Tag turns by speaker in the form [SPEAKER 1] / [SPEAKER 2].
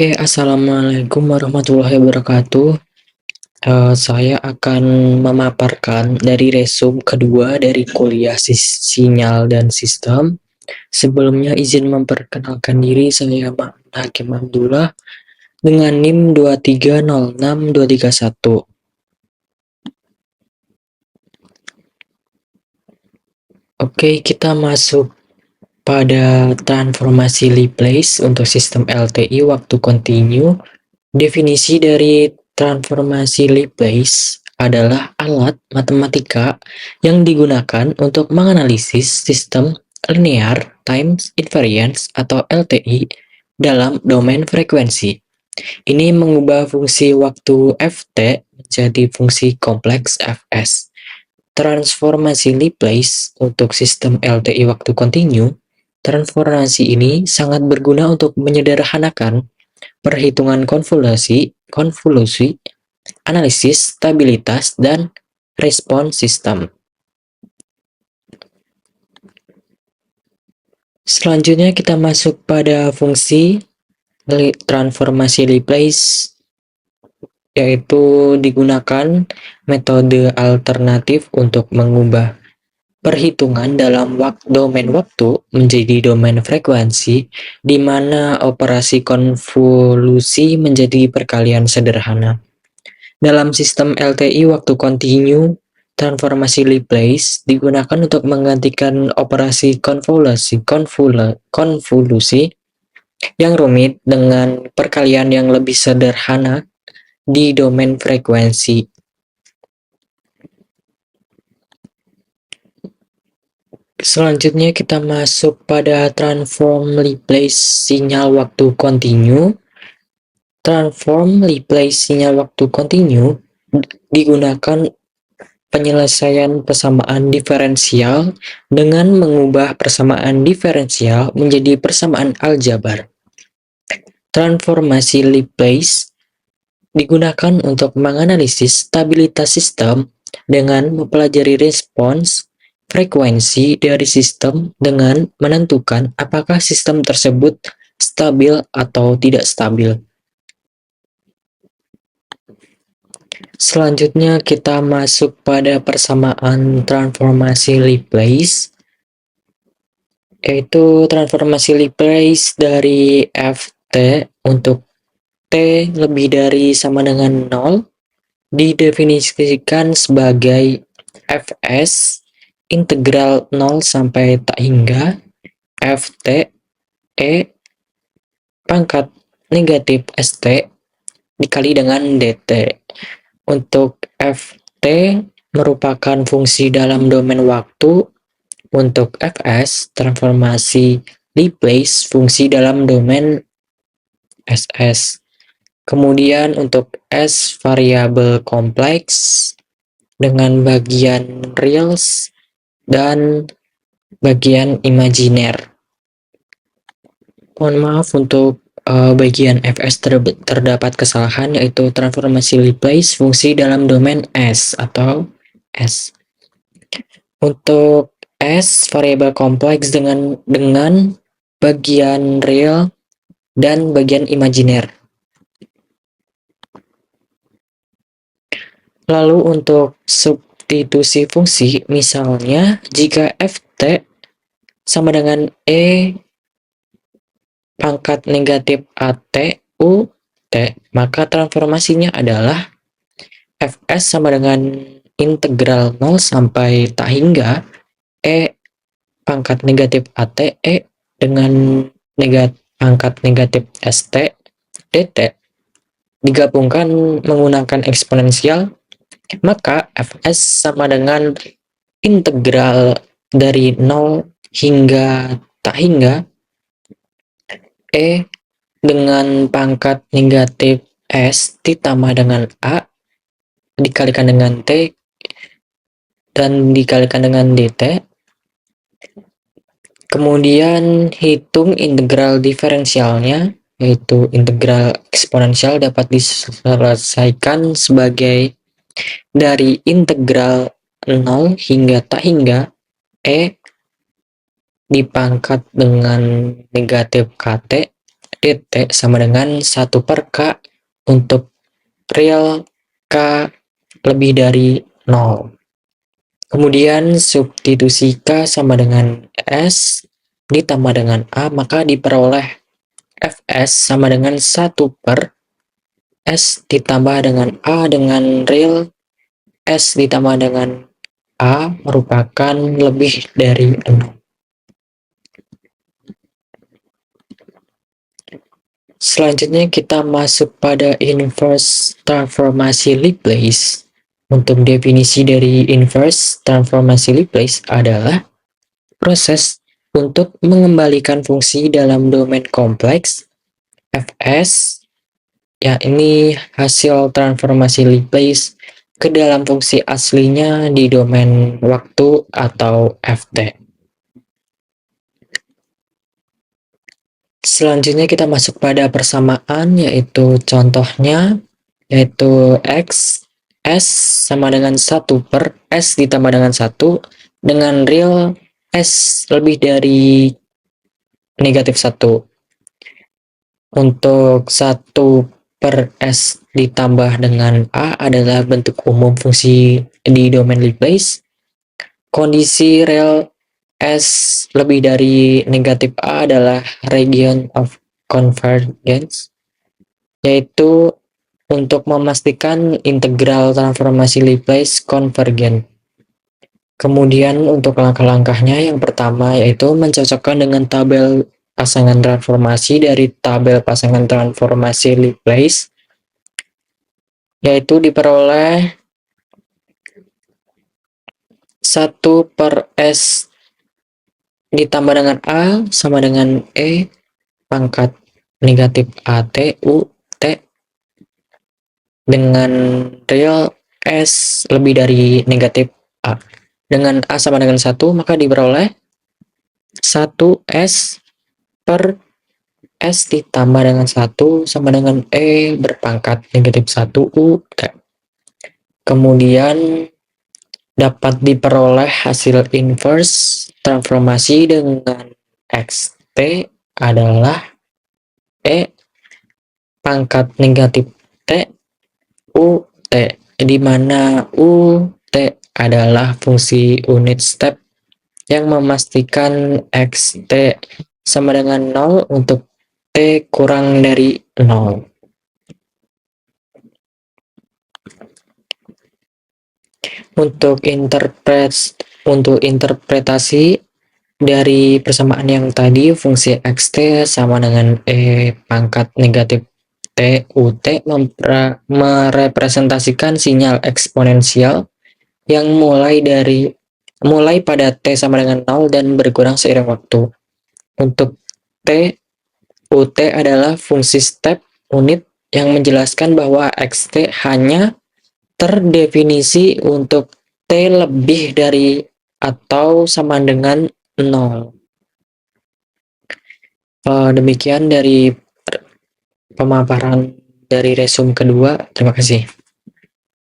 [SPEAKER 1] Oke, assalamualaikum warahmatullahi wabarakatuh. Saya akan memaparkan dari resume kedua dari kuliah sinyal dan sistem. Sebelumnya izin memperkenalkan diri, saya Hakim Abdullah dengan NIM 2306231. Oke, kita masuk pada transformasi Laplace untuk sistem LTI waktu kontinu. Definisi dari transformasi Laplace adalah alat matematika yang digunakan untuk menganalisis sistem linear time invariance atau LTI dalam domain frekuensi. Ini mengubah fungsi waktu ft menjadi fungsi kompleks fs. Transformasi Laplace untuk sistem LTI waktu kontinu. Transformasi ini sangat berguna untuk menyederhanakan perhitungan konvolusi, analisis stabilitas, dan respon sistem. Selanjutnya kita masuk pada fungsi transformasi Laplace, yaitu digunakan metode alternatif untuk mengubah perhitungan dalam domain waktu menjadi domain frekuensi, di mana operasi konvolusi menjadi perkalian sederhana. Dalam sistem LTI waktu kontinu, transformasi Laplace digunakan untuk menggantikan operasi konvolusi yang rumit dengan perkalian yang lebih sederhana di domain frekuensi. Selanjutnya kita masuk pada transform Laplace sinyal waktu kontinu. Transform Laplace sinyal waktu kontinu digunakan penyelesaian persamaan diferensial dengan mengubah persamaan diferensial menjadi persamaan aljabar. Transformasi Laplace digunakan untuk menganalisis stabilitas sistem dengan mempelajari respons frekuensi dari sistem dengan menentukan apakah sistem tersebut stabil atau tidak stabil. Selanjutnya kita masuk pada persamaan transformasi Laplace, yaitu transformasi Laplace dari Ft untuk T lebih dari sama dengan 0 didefinisikan sebagai Fs integral 0 sampai tak hingga Ft E pangkat negatif St dikali dengan dt. Untuk Ft merupakan fungsi dalam domain waktu. Untuk Fs, transformasi Laplace fungsi dalam domain Ss. Kemudian untuk S, variabel kompleks dengan bagian reals dan bagian imajiner. Mohon maaf untuk bagian Fs terdapat kesalahan, yaitu transformasi Laplace fungsi dalam domain S atau S. Untuk S, variabel kompleks dengan bagian real dan bagian imajiner. Lalu untuk substitusi fungsi, misalnya jika Ft sama dengan E pangkat negatif At Ut, maka transformasinya adalah Fs sama dengan integral 0 sampai tak hingga E pangkat negatif At E dengan pangkat negatif St dt digabungkan menggunakan eksponensial, maka Fs sama dengan integral dari 0 hingga tak hingga E dengan pangkat negatif S ditambah dengan A dikalikan dengan T dan dikalikan dengan dt. Kemudian hitung integral diferensialnya, yaitu integral eksponensial dapat diselesaikan sebagai dari integral 0 hingga tak hingga E dipangkat dengan negatif Kt dt sama dengan 1 per K untuk real K lebih dari 0. Kemudian substitusi K sama dengan S ditambah dengan A, maka diperoleh Fs sama dengan 1 per S ditambah dengan A dengan real S ditambah dengan A merupakan lebih dari 6. Selanjutnya kita masuk pada inverse transformasi Laplace. Untuk definisi dari inverse transformasi Laplace adalah proses untuk mengembalikan fungsi dalam domain kompleks Fs, ya ini hasil transformasi Laplace ke dalam fungsi aslinya di domain waktu atau Ft. Selanjutnya kita masuk pada persamaan, yaitu contohnya, yaitu X S sama dengan 1 per S ditambah dengan 1 dengan real S lebih dari negatif 1. Untuk 1 per S ditambah dengan A adalah bentuk umum fungsi di domain Laplace. Kondisi real S lebih dari negatif A adalah region of convergence, yaitu untuk memastikan integral transformasi Laplace konvergen. Kemudian untuk langkah-langkahnya, yang pertama yaitu mencocokkan dengan tabel pasangan transformasi dari tabel pasangan transformasi Laplace, yaitu diperoleh 1 per S ditambah dengan A sama dengan E pangkat negatif AT U T dengan real S lebih dari negatif A. Dengan A sama dengan 1, maka diperoleh 1 S per S ditambah dengan 1 sama dengan E berpangkat negatif 1 U T. Kemudian dapat diperoleh hasil inverse transformasi dengan XT adalah E pangkat negatif T U T, di mana U T adalah fungsi unit step yang memastikan XT sama dengan 0 untuk T kurang dari 0. Untuk interpretasi dari persamaan yang tadi, fungsi xt sama dengan e pangkat negatif t ut merepresentasikan sinyal eksponensial yang mulai pada t sama dengan 0 dan berkurang seiring waktu. Untuk t ut adalah fungsi step unit yang menjelaskan bahwa xt hanya terdefinisi untuk T lebih dari atau sama dengan 0. Demikian dari pemaparan dari resume kedua. Terima kasih.